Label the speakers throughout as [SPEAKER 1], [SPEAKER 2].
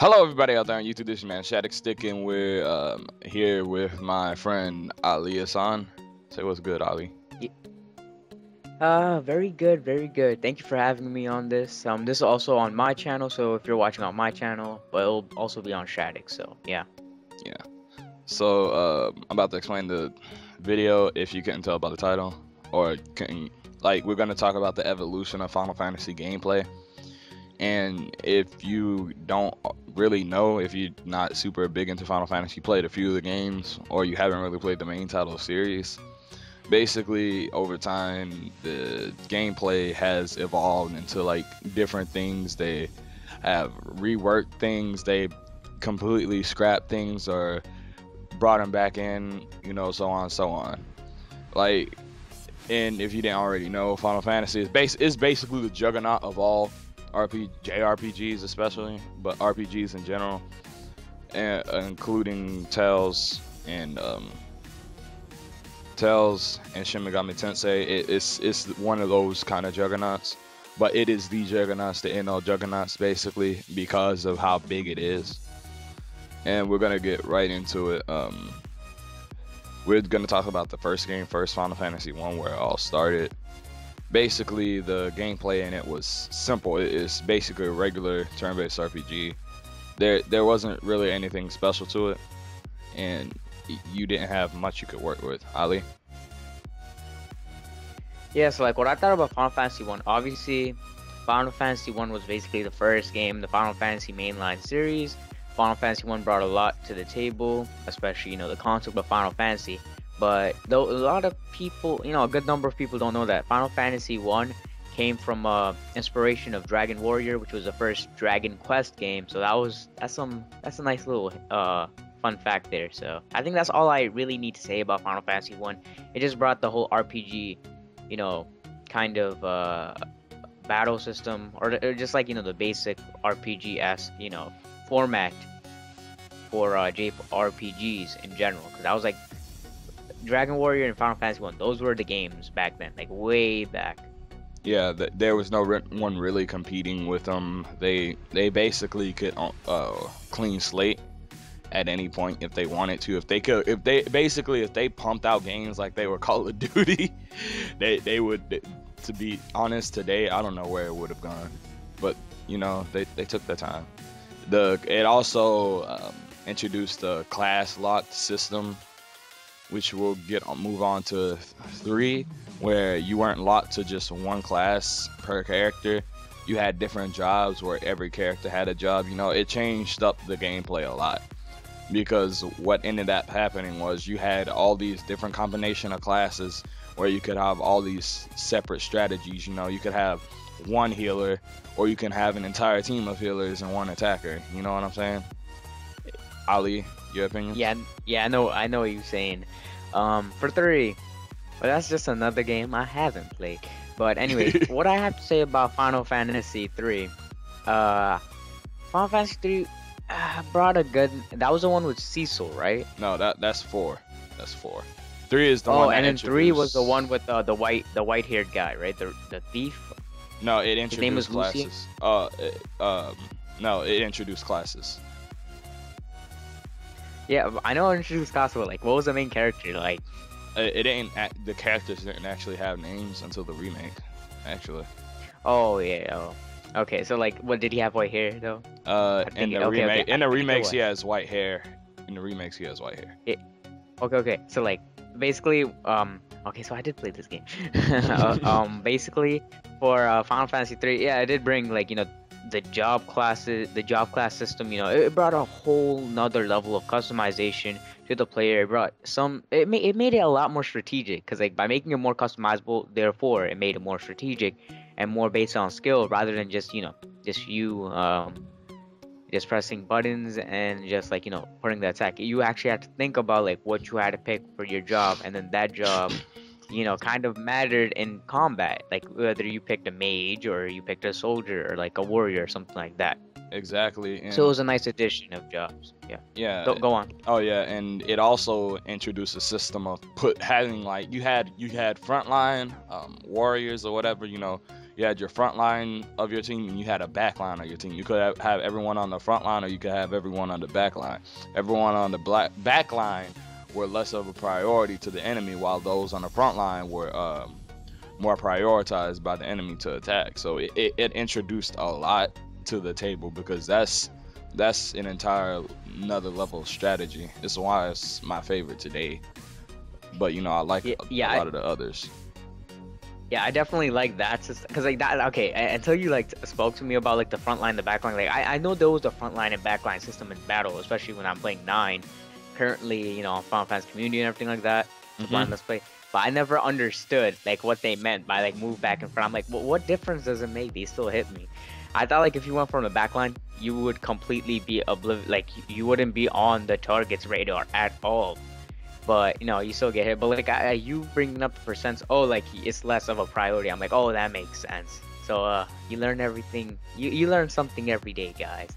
[SPEAKER 1] Hello, everybody out there on YouTube. This is your man Shattuck sticking with here with my friend Ali Hassan. Say what's good, Ali.
[SPEAKER 2] Ye- very good, very good. Thank you for having me on this. This is also on my channel, so if you're watching on my channel, but it'll also be on Shattuck, so yeah.
[SPEAKER 1] Yeah. So I'm about to explain the video. If you couldn't tell by the title, or couldn't, like, we're gonna talk about the evolution of Final Fantasy gameplay. And if you don't really know, if you're not super big into Final Fantasy, played a few of the games, or you haven't really played the main title series, basically over time the gameplay has evolved into like different things. They have reworked things, they completely scrapped things or brought them back in, so on and so on. Like, and if you didn't already know, Final Fantasy is basically the juggernaut of all JRPGs, especially, but RPGs in general, and, including Tales and Shin Megami Tensei. It's one of those kind of juggernauts, but it is the juggernauts, the end all juggernauts, basically, because of how big it is. And we're gonna get right into it. We're gonna talk about the first game, first Final Fantasy 1, where it all started. Basically, the gameplay in it was simple. It is basically a regular turn-based RPG. There wasn't really anything special to it, and you didn't have much you could work with. Ali?
[SPEAKER 2] Yeah, so like what I thought about Final Fantasy 1, obviously, Final Fantasy 1 was basically the first game, the Final Fantasy mainline series. Final Fantasy 1 brought a lot to the table, especially, the concept of Final Fantasy. But though a lot of people, a good number of people don't know that Final Fantasy 1 came from inspiration of Dragon Warrior, which was the first Dragon Quest game. So that's a nice little fun fact there. So I think that's all I really need to say about Final Fantasy 1. It just brought the whole RPG, kind of battle system, or just like the basic RPG-esque format for JRPGs in general, because I was like Dragon Warrior and Final Fantasy 1, those were the games back then, like way back.
[SPEAKER 1] Yeah, there was no one really competing with them. They basically could clean slate at any point if they wanted to. If they pumped out games like they were Call of Duty, they would. To be honest, today I don't know where it would have gone, but they took their time. It also introduced the class locked system, which we'll move on to 3, where you weren't locked to just one class per character. You had different jobs where every character had a job. It changed up the gameplay a lot, because what ended up happening was you had all these different combination of classes where you could have all these separate strategies. You could have one healer, or you can have an entire team of healers and one attacker. You know what I'm saying? Ali, your opinion?
[SPEAKER 2] Yeah, I know what you're saying. For 3, but that's just another game I haven't played. But anyway, what I have to say about Final Fantasy 3, Final Fantasy 3 brought a good. That was the one with Cecil, right?
[SPEAKER 1] No, that's 4. That's 4. 3 is the one.
[SPEAKER 2] Oh, and then 3 was
[SPEAKER 1] introduced...
[SPEAKER 2] the one with the white haired guy, right? The thief.
[SPEAKER 1] No, it introduced
[SPEAKER 2] His name was
[SPEAKER 1] classes. No, it introduced classes.
[SPEAKER 2] Yeah, I know it introduced classes, but like, what was the main character like?
[SPEAKER 1] It didn't. The characters didn't actually have names until the remake, actually.
[SPEAKER 2] Oh yeah. Oh. Okay, so like, what did he have white hair though?
[SPEAKER 1] In the remake, in the remakes, he has white hair. In the remakes, he has white hair.
[SPEAKER 2] Yeah. Okay. So like, basically, okay, so I did play this game. Basically, for Final Fantasy 3, yeah, I did bring like the job class system. It brought a whole nother level of customization to the player. It made it a lot more strategic, because like by making it more customizable, therefore it made it more strategic and more based on skill, rather than just just pressing buttons and just like putting the attack. You actually had to think about like what you had to pick for your job, and then that job kind of mattered in combat, like whether you picked a mage or you picked a soldier or like a warrior or something like that.
[SPEAKER 1] Exactly. And
[SPEAKER 2] So it was a nice addition of jobs. Yeah.
[SPEAKER 1] yeah.
[SPEAKER 2] Go on.
[SPEAKER 1] Oh yeah, and it also introduced a system of having like you had frontline warriors or whatever. You had your front line of your team, and you had a back line of your team. You could have everyone on the front line, or you could have everyone on the back line. Everyone on the back line were less of a priority to the enemy, while those on the front line were more prioritized by the enemy to attack. So it introduced a lot to the table, because that's an entire another level of strategy. It's why it's my favorite today. But I like a lot of the others.
[SPEAKER 2] Yeah, I definitely like that system, because like that. Okay, until you like spoke to me about like the front line, the back line. Like I know there was a front line and back line system in battle, especially when I'm playing 9. Currently, on Final Fantasy Community and everything like that. Let's play. But I never understood like what they meant by like move back and front. I'm like, what difference does it make? They still hit me. I thought like if you went from the back line, you would completely be like you wouldn't be on the target's radar at all. But you still get hit. But like you bringing up the percents, like it's less of a priority. I'm like, oh, that makes sense. So you learn everything. You learn something every day, guys.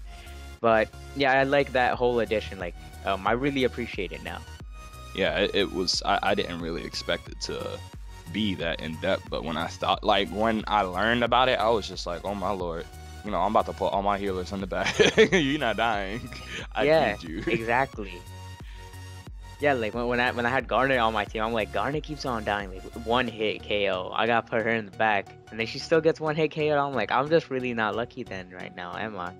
[SPEAKER 2] But yeah, I like that whole addition. Like I really appreciate it now.
[SPEAKER 1] Yeah, it was. I didn't really expect it to be that in depth, but when when I learned about it, I was just like, oh my lord, I'm about to put all my healers in the back. You're not dying. I need you.
[SPEAKER 2] Exactly. Yeah, like when I had Garnet on my team, I'm like, Garnet keeps on dying, like 1 hit KO. I gotta put her in the back, and then she still gets 1 hit KO. I'm like, I'm just really not lucky then right now, am I?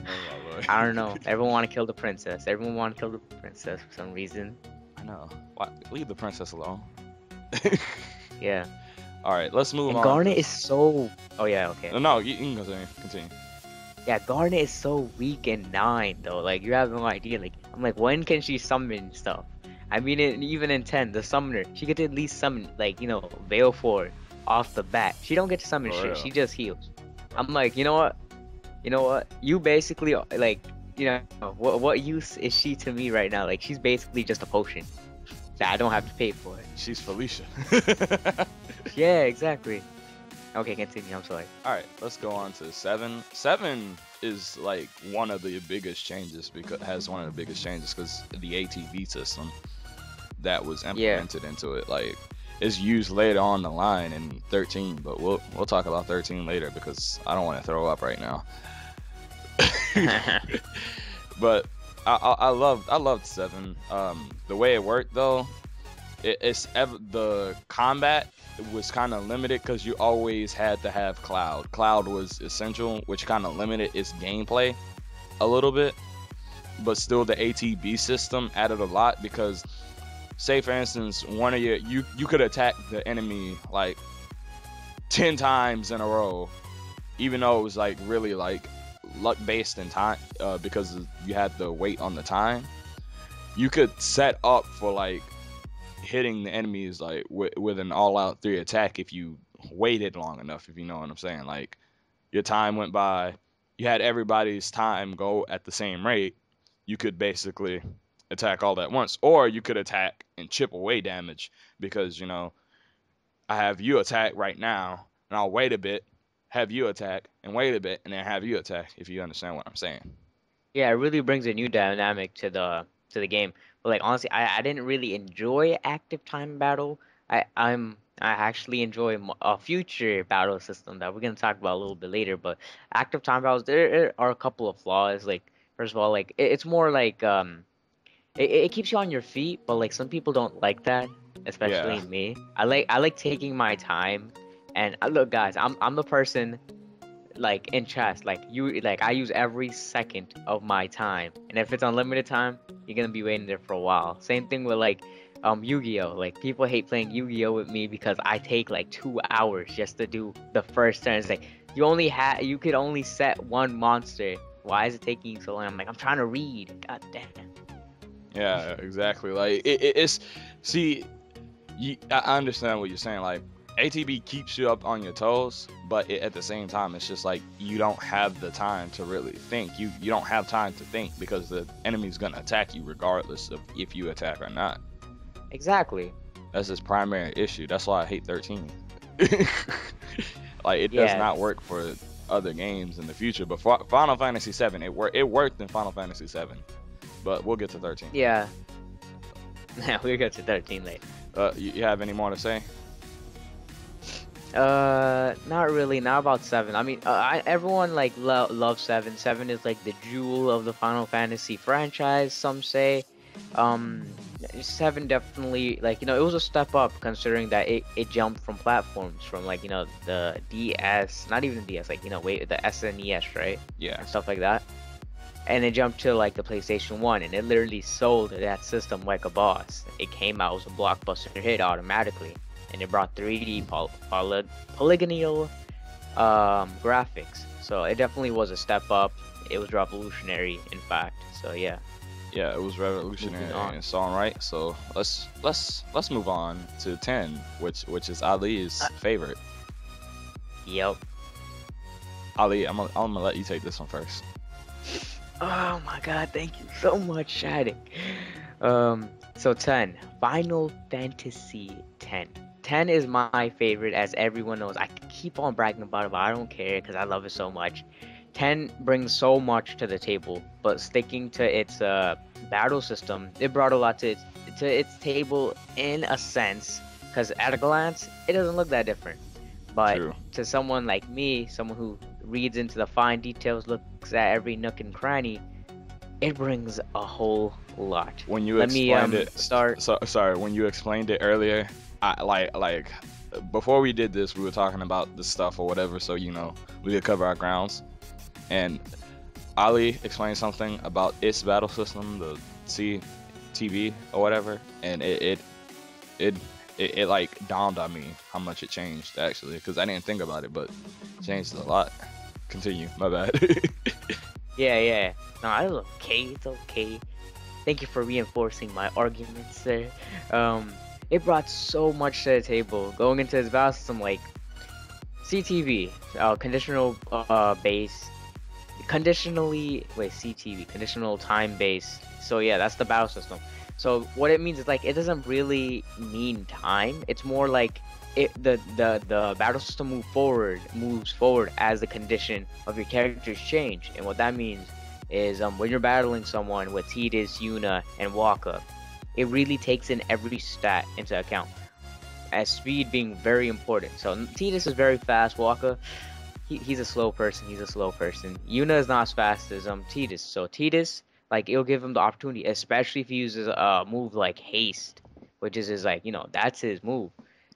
[SPEAKER 1] Oh,
[SPEAKER 2] I don't know. Everyone want to kill the princess. Everyone want to kill the princess for some reason.
[SPEAKER 1] I know. Why? Leave the princess alone.
[SPEAKER 2] Yeah.
[SPEAKER 1] All right, let's move on.
[SPEAKER 2] Garnet is so. Oh yeah, okay.
[SPEAKER 1] No, you can continue.
[SPEAKER 2] Yeah, Garnet is so weak in 9 though. Like you have no idea. Like I'm like, when can she summon stuff? I mean, even in 10, the summoner, she get to at least summon like Baleful off the bat. She don't get to summon shit. She just heals. I'm like, you know what? You basically like, what use is she to me right now? Like she's basically just a potion that I don't have to pay for it.
[SPEAKER 1] She's Felicia.
[SPEAKER 2] Yeah, exactly. Okay, continue. I'm sorry.
[SPEAKER 1] All right, let's go on to 7. 7 is like one of the biggest changes because the ATV system that was implemented into it, like, is used later on the line in 13. But we'll talk about 13 later because I don't want to throw up right now. But I loved 7. The way it worked though, the combat was kind of limited because you always had to have Cloud. Cloud was essential, which kind of limited its gameplay a little bit. But still, the ATB system added a lot because, say for instance, one of you could attack the enemy like 10 times in a row, even though it was like really like luck based in time, because you had to wait on the time. You could set up for like hitting the enemies like with an all-out 3 attack if you waited long enough, if you know what I'm saying. Like your time went by, you had everybody's time go at the same rate, you could basically attack all at once, or you could attack and chip away damage because I have you attack right now and I'll wait a bit, have you attack and wait a bit, and then have you attack, if you understand what I'm saying.
[SPEAKER 2] Yeah, it really brings a new dynamic to the game. But like honestly, I didn't really enjoy active time battle. I actually enjoy a future battle system that we're gonna talk about a little bit later. But active time battles, there are a couple of flaws. Like first of all, like it's more like it keeps you on your feet, but like some people don't like that, especially me. I like taking my time. And look, guys, I'm the person. Like in chess, like I use every second of my time, and if it's unlimited time, you're gonna be waiting there for a while. Same thing with like Yu-Gi-Oh. Like people hate playing Yu-Gi-Oh with me because I take like 2 hours just to do the first turn. It's like you could only set one monster. Why is it taking you so long? I'm like, I'm trying to read. God damn.
[SPEAKER 1] Yeah, exactly. Like it's see, I understand what you're saying. Like ATB keeps you up on your toes, but at the same time, it's just like you don't have the time to really think. You don't have time to think because the enemy's gonna attack you regardless of if you attack or not.
[SPEAKER 2] Exactly.
[SPEAKER 1] That's his primary issue. That's why I hate 13. Like it does not work for other games in the future. But for Final Fantasy 7, it worked in Final Fantasy 7. But we'll get to 13.
[SPEAKER 2] Yeah. We'll get to 13 later.
[SPEAKER 1] You have any more to say?
[SPEAKER 2] Not really. Not about 7. I mean, everyone like loves 7. 7 is like the jewel of the Final Fantasy franchise. Some say, um, 7 definitely like it was a step up considering that it jumped from platforms from like the DS, not even the DS, like wait, the SNES, right,
[SPEAKER 1] Yeah.
[SPEAKER 2] and stuff like that. And it jumped to like the PlayStation 1, and it literally sold that system like a boss. It came out as a blockbuster hit automatically, and it brought 3D polygonal graphics. So it definitely was a step up. It was revolutionary, in fact. So yeah,
[SPEAKER 1] Yeah, it was revolutionary
[SPEAKER 2] moving on.
[SPEAKER 1] in its own right. So let's move on to 10, which is Ali's favorite.
[SPEAKER 2] Yep.
[SPEAKER 1] Ali, I'm gonna let you take this one first.
[SPEAKER 2] Oh my God! Thank you so much, Shading. So 10, Final Fantasy 10. 10 is my favorite, as everyone knows. I keep on bragging about it, but I don't care because I love it so much. 10 brings so much to the table, but sticking to its battle system, it brought a lot to its table in a sense, because at a glance, it doesn't look that different. But
[SPEAKER 1] True.
[SPEAKER 2] to someone like me, someone who reads into the fine details, looks at every nook and cranny, it brings a whole lot.
[SPEAKER 1] When you
[SPEAKER 2] Let me
[SPEAKER 1] explained it,
[SPEAKER 2] start.
[SPEAKER 1] sorry, when you explained it earlier, I like before we did this, we were talking about the stuff or whatever, so we could cover our grounds. And Ali explained something about its battle system, the CTV or whatever, and it like dawned on me how much it changed actually, because I didn't think about it, but it changed a lot. Continue, my bad.
[SPEAKER 2] Yeah. No, it's okay. It's okay. Thank you for reinforcing my arguments there. It brought so much to the table going into this battle system, like CTV, conditional base, CTV, conditional time based. So yeah, that's the battle system. So what it means is like it doesn't really mean time. It's more like the battle system moves forward as the condition of your characters change. And what that means is when you're battling someone with Tidus, Yuna, and Waka, it really takes in every stat into account, as speed being very important. So Tidus is very fast. Waka, he's a slow person. Yuna is not as fast as Tidus. So Tidus, like, it'll give him the opportunity, especially if he uses a move like haste, which is his like that's his move.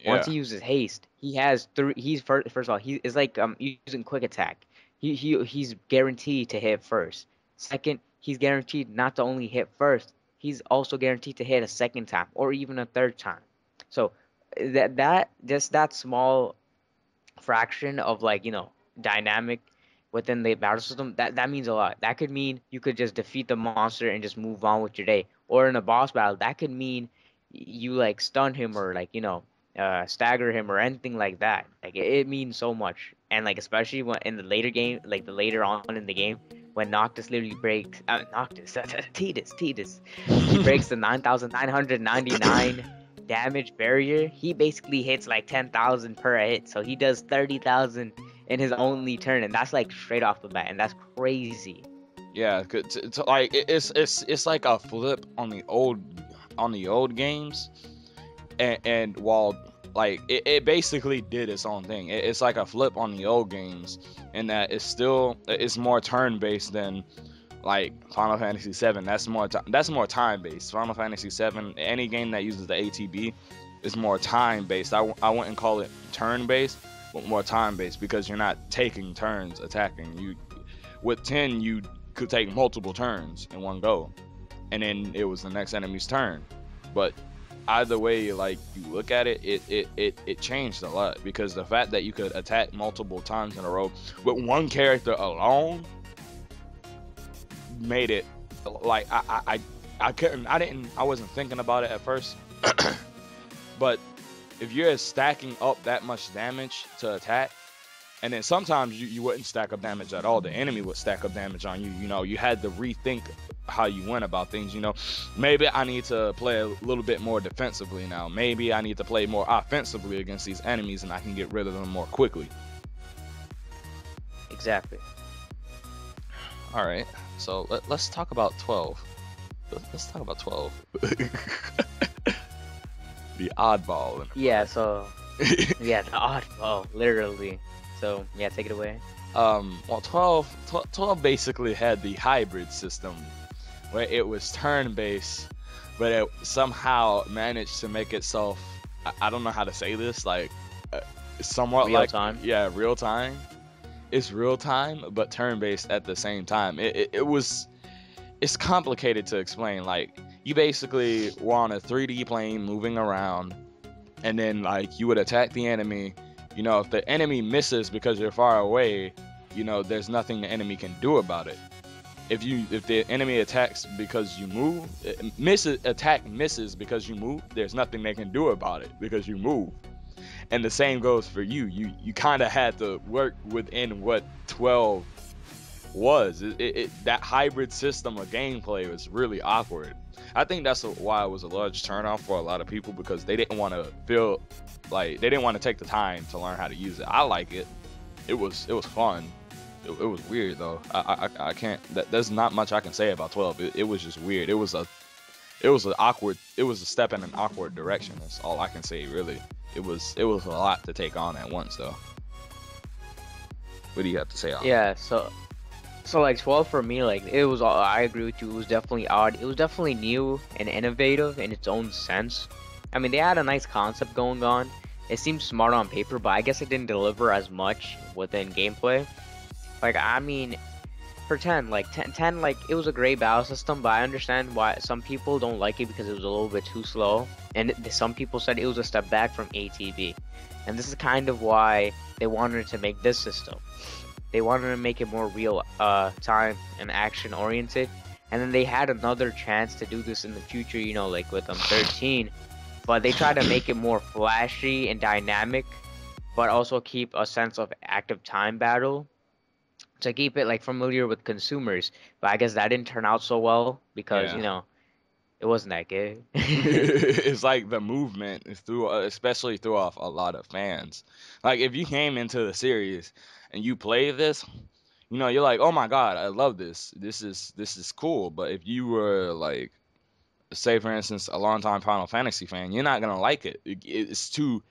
[SPEAKER 2] Once
[SPEAKER 1] Yeah,
[SPEAKER 2] he uses haste, he has three. He's first of all, he is like using quick attack. He's guaranteed to hit first. Second, he's guaranteed not to only hit first, he's also guaranteed to hit a second time or even a third time. So that just that small fraction of like dynamic within the battle system, that means a lot. That could mean you could just defeat the monster and just move on with your day, or in a boss battle that could mean you like stun him or like stagger him or anything like that. Like it means so much. And like especially when in the later game, like the later on in the game, when Noctis literally breaks Noctis Tidus, he breaks the 9,999 damage barrier. He basically hits like 10,000 per hit, so he does 30,000 in his only turn, and that's like straight off the bat, and that's crazy.
[SPEAKER 1] yeah. It's like it's like a flip on the old games, and while like it basically did its own thing. It's like a flip on the old games, in that it's more turn based than like Final Fantasy 7. That's more time based. Final Fantasy 7, any game that uses the ATB, is more time based. I wouldn't call it turn based, but more time based, because you're not taking turns attacking. You with 10 you could take multiple turns in one go, and then it was the next enemy's turn. But either way, like you look at it, it changed a lot, because the fact that you could attack multiple times in a row with one character alone made it like I wasn't thinking about it at first. But if you're stacking up that much damage to attack, and then sometimes you wouldn't stack up damage at all, the enemy would stack up damage on you, you had to rethink how you went about things. Maybe I need to play a little bit more defensively now, maybe I need to play more offensively against these enemies, and I can get rid of them more quickly.
[SPEAKER 2] Exactly.
[SPEAKER 1] All right, so let's talk about 12. Let's talk about 12. The oddball.
[SPEAKER 2] Yeah, so Yeah, the odd 12, literally. So yeah, take it away.
[SPEAKER 1] Well, 12 basically had the hybrid system where it was turn-based, but it somehow managed to make itself, I don't know how to say this, like uh, somewhat
[SPEAKER 2] Real
[SPEAKER 1] like,
[SPEAKER 2] time.
[SPEAKER 1] yeah, real time. It's real time, but turn-based at the same time. It's complicated to explain. Like, you basically were on a 3D plane moving around, and then like you would attack the enemy. You know, if the enemy misses because you're far away, you know, there's nothing the enemy can do about it. If the enemy attacks because you move, misses because you move, there's nothing they can do about it because you move. And the same goes for you. You kind of had to work within what 12 was. That hybrid system of gameplay was really awkward. I think that's why it was a large turnoff for a lot of people, because they didn't want to feel like they didn't want to take the time to learn how to use it. I like it. It was fun. It was weird though. I can't. There's not much I can say about 12. It was just weird. It was an awkward. It was a step in an awkward direction. That's all I can say really. It was a lot to take on at once though. What do you have to say, Al?
[SPEAKER 2] Yeah, so like 12 for me, like it was I agree with you, it was definitely odd. It was definitely new and innovative in its own sense. I mean, they had a nice concept going on. It seemed smart on paper, but I guess it didn't deliver as much within gameplay. Like, I mean, for 10, like 10, like it was a great battle system, but I understand why some people don't like it because it was a little bit too slow. And some people said it was a step back from ATB. And this is kind of why they wanted to make this system. They wanted to make it more real time and action oriented. And then they had another chance to do this in the future, you know, like with 13. But they tried to make it more flashy and dynamic, but also keep a sense of active time battle to keep it like familiar with consumers. But I guess that didn't turn out so well because,
[SPEAKER 1] Yeah.
[SPEAKER 2] you know, it wasn't that good.
[SPEAKER 1] It's like the movement is especially threw off a lot of fans. Like, if you came into the series and you play this, you know, you're like, oh my god, I love this. This is cool. But if you were like, say for instance, a longtime Final Fantasy fan, you're not gonna like it. It's too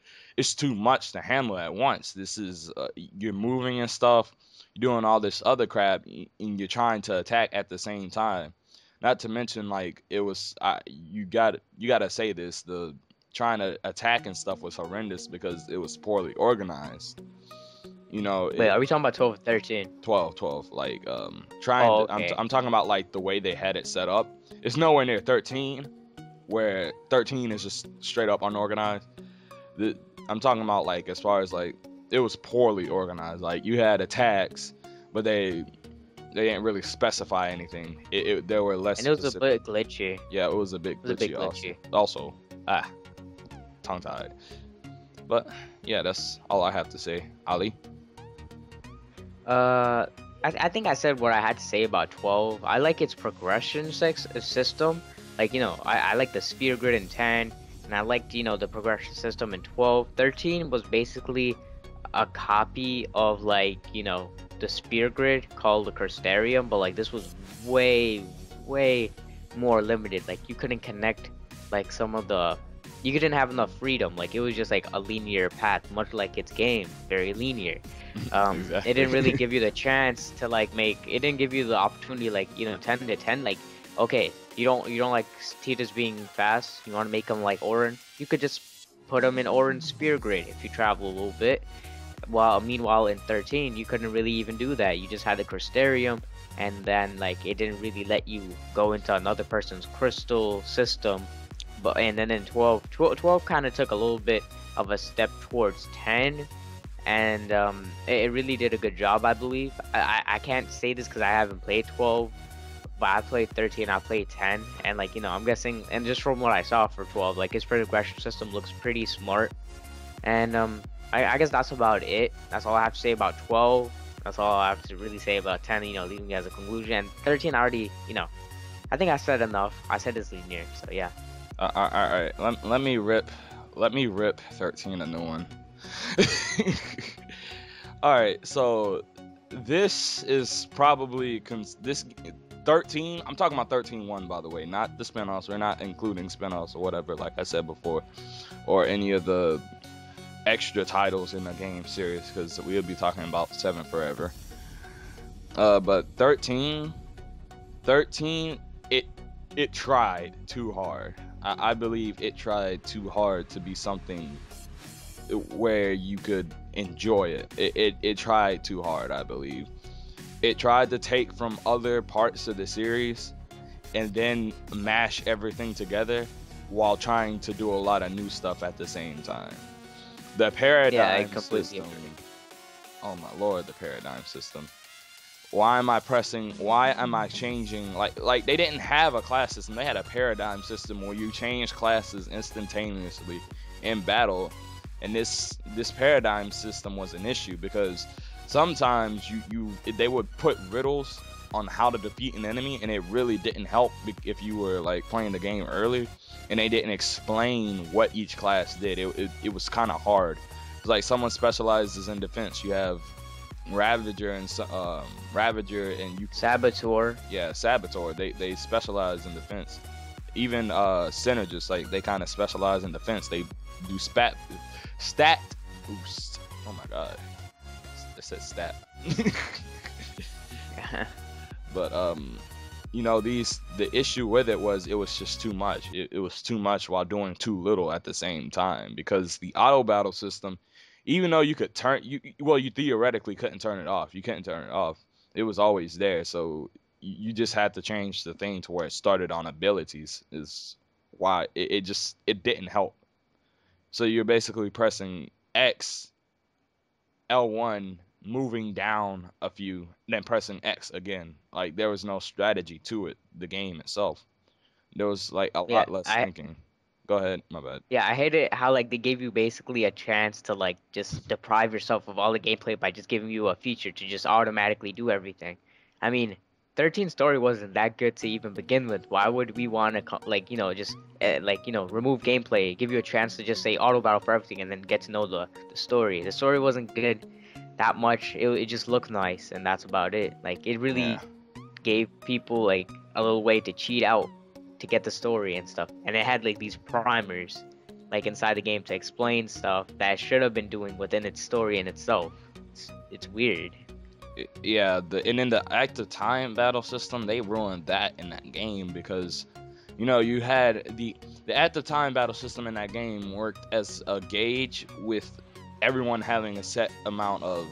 [SPEAKER 1] much to handle at once. This is you're moving and stuff, you're doing all this other crap, and you're trying to attack at the same time. Not to mention, like, it was you gotta say this, the trying to attack and stuff was horrendous because it was poorly organized. You know,
[SPEAKER 2] Wait, are we talking about 12 or 13?
[SPEAKER 1] 12, like,
[SPEAKER 2] Oh, okay.
[SPEAKER 1] I'm talking about like the way they had it set up. It's nowhere near 13, where 13 is just straight up unorganized. I'm talking about, like, as far as like it was poorly organized. Like, you had attacks, but they didn't really specify anything. There were less
[SPEAKER 2] And it was a
[SPEAKER 1] specific.
[SPEAKER 2] bit glitchy.
[SPEAKER 1] Yeah, it was a bit
[SPEAKER 2] It was a bit
[SPEAKER 1] glitchy.
[SPEAKER 2] glitchy.
[SPEAKER 1] Also, tongue tied. But yeah, that's all I have to say. Ali.
[SPEAKER 2] I think I said what I had to say about 12. I like its progression system. Like, you know, I like the spear grid in 10, and I liked, you know, the progression system in 12. 13 was basically a copy of, like, you know, the spear grid called the Crystarium, but like this was way, way more limited. Like, you couldn't connect like some of the, you didn't have enough freedom. Like, it was just like a linear path, much like its game, very linear.
[SPEAKER 1] Exactly.
[SPEAKER 2] It didn't really give you the chance to like it didn't give you the opportunity, like, you know, 10 to 10, like, okay, you don't like Titus being fast, you want to make him like Orin, you could just put him in Orin's spear grid if you travel a little bit. While meanwhile in 13 you couldn't really even do that. You just had the Crystarium, and then like it didn't really let you go into another person's crystal system. But and then in 12 kind of took a little bit of a step towards 10, and it really did a good job, I believe. I can't say this because I haven't played 12, but I played 13, I played 10, and like, you know, I'm guessing, and just from what I saw for 12, like his progression system looks pretty smart. And I guess that's about it. That's all I have to say about 12. That's all I have to really say about 10, you know, leaving it as a conclusion. And 13, I already, you know, I think I said enough. I said it's linear, so yeah.
[SPEAKER 1] All right. Let me rip 13 a new one. All right, so this is probably this 13. I'm talking about 13-1, by the way, not the spinoffs. We're not including spinoffs or whatever, like I said before, or any of the extra titles in the game series because we'll be talking about 7 forever. But 13, it tried too hard. I believe it tried too hard to be something where you could enjoy it. It tried too hard, I believe. It tried to take from other parts of the series and then mash everything together while trying to do a lot of new stuff at the same time. The paradigm system. Oh my lord, the paradigm system. Why am I changing? Like they didn't have a class system. They had a paradigm system where you change classes instantaneously in battle. And this paradigm system was an issue because sometimes they would put riddles on how to defeat an enemy, and it really didn't help if you were like playing the game early and they didn't explain what each class did. It was kind of hard. It's like someone specializes in defense. You have Ravager and you
[SPEAKER 2] Saboteur.
[SPEAKER 1] Yeah, Saboteur. They specialize in defense. Even Synergists, like they kind of specialize in defense. They do stat boost. Oh my god, it says stat. But you know, the issue with it was just too much. It was too much while doing too little at the same time, because the auto battle system, even though you could you theoretically couldn't turn it off. You couldn't turn it off. It was always there. So you just had to change the thing to where it started on abilities. Is why it didn't help. So you're basically pressing X, L1, moving down a few, then pressing X again. Like there was no strategy to it. The game itself, there was like a lot less thinking. Go ahead, my bad.
[SPEAKER 2] Yeah, I hate it how like they gave you basically a chance to like just deprive yourself of all the gameplay by just giving you a feature to just automatically do everything. I mean, 13 story wasn't that good to even begin with. Why would we want to just remove gameplay, give you a chance to just say auto battle for everything, and then get to know the story? The story wasn't good that much. It just looked nice, and that's about it. Like it really gave people like a little way to cheat out to get the story and stuff, and it had like these primers like inside the game to explain stuff that it should have been doing within its story in itself. It's weird.
[SPEAKER 1] And in the active time battle system, they ruined that in that game, because you know you had the active time battle system in that game worked as a gauge with everyone having a set amount of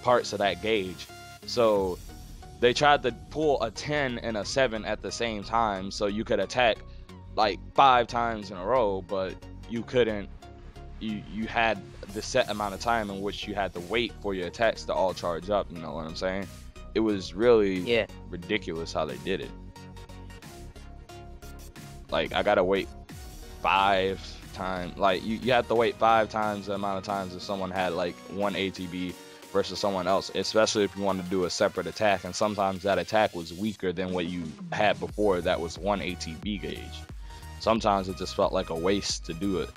[SPEAKER 1] parts of that gauge. So they tried to pull a 10 and a 7 at the same time, so you could attack like 5 times in a row, but you couldn't. You had the set amount of time in which you had to wait for your attacks to all charge up. You know what I'm saying? It was really ridiculous how they did it. Like I gotta wait 5 times. Like you have to wait 5 times the amount of times if someone had like 1 ATB versus someone else, especially if you want to do a separate attack, and sometimes that attack was weaker than what you had before that was 1 ATB gauge. Sometimes it just felt like a waste to do it.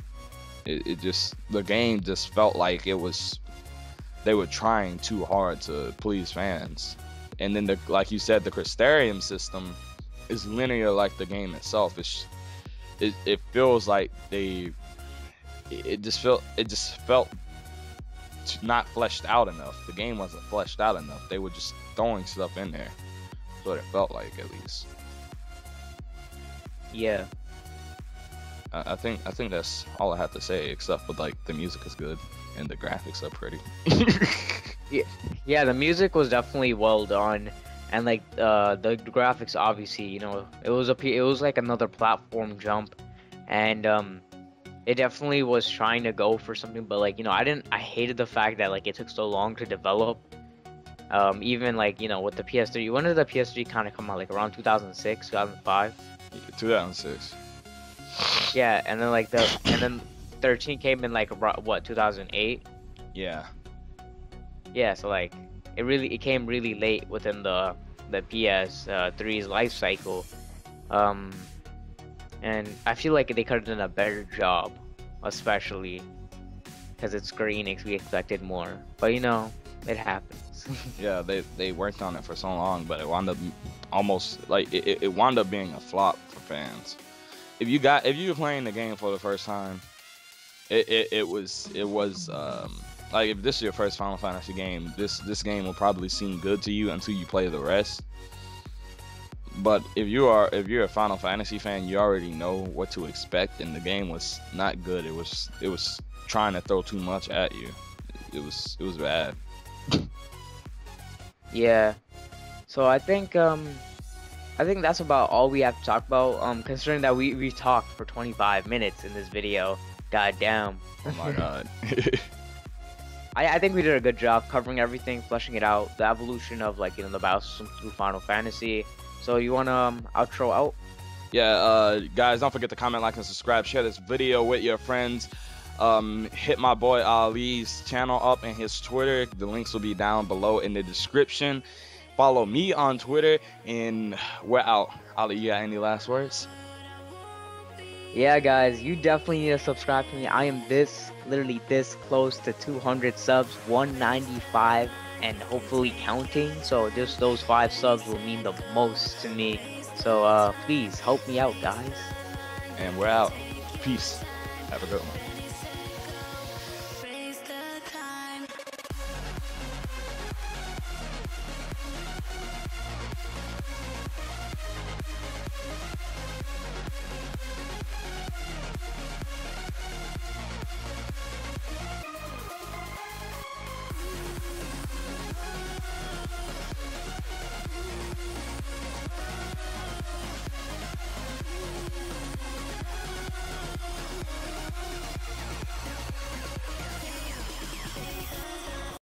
[SPEAKER 1] The game just felt like they were trying too hard to please fans. And then like you said, the Crystarium system is linear like the game itself. It feels like it just felt not fleshed out enough. The game wasn't fleshed out enough. They were just throwing stuff in there. That's what it felt like, at least.
[SPEAKER 2] Yeah.
[SPEAKER 1] I think that's all I have to say, except for like the music is good and the graphics are pretty.
[SPEAKER 2] Yeah, the music was definitely well done, and like the graphics, obviously, it was like another platform jump, and it definitely was trying to go for something, but like I hated the fact that like it took so long to develop. Even like with the PS3, when did the PS3 kind of come out? Like around 2006, 2005.
[SPEAKER 1] 2006.
[SPEAKER 2] Yeah, and then 13 came in like what, 2008?
[SPEAKER 1] Yeah.
[SPEAKER 2] Yeah, so like it came really late within the PS3's life cycle. And I feel like they could have done a better job, especially because it's Square-Enix, we expected more. But it happens.
[SPEAKER 1] Yeah, they worked on it for so long, but it wound up almost like it wound up being a flop for fans. If you're playing the game for the first time It was like if this is your first Final Fantasy game, this game will probably seem good to you until you play the rest. But if you're a Final Fantasy fan, you already know what to expect, and the game was not good. It was trying to throw too much at you. It was bad.
[SPEAKER 2] Yeah. So I think that's about all we have to talk about. Considering that we talked for 25 minutes in this video. God damn.
[SPEAKER 1] Oh my god.
[SPEAKER 2] I think we did a good job covering everything, fleshing it out, the evolution of like the battle system through Final Fantasy. So you wanna outro out?
[SPEAKER 1] Yeah, guys, don't forget to comment, like, and subscribe. Share this video with your friends. Hit my boy Ali's channel up and his Twitter. The links will be down below in the description. Follow me on Twitter, and we're out. Ali, you got any last words?
[SPEAKER 2] Yeah, guys, you definitely need to subscribe to me. I am literally this close to 200 subs, 195, and hopefully counting. So just those 5 subs will mean the most to me. So please help me out, guys.
[SPEAKER 1] And we're out. Peace. Have a good one.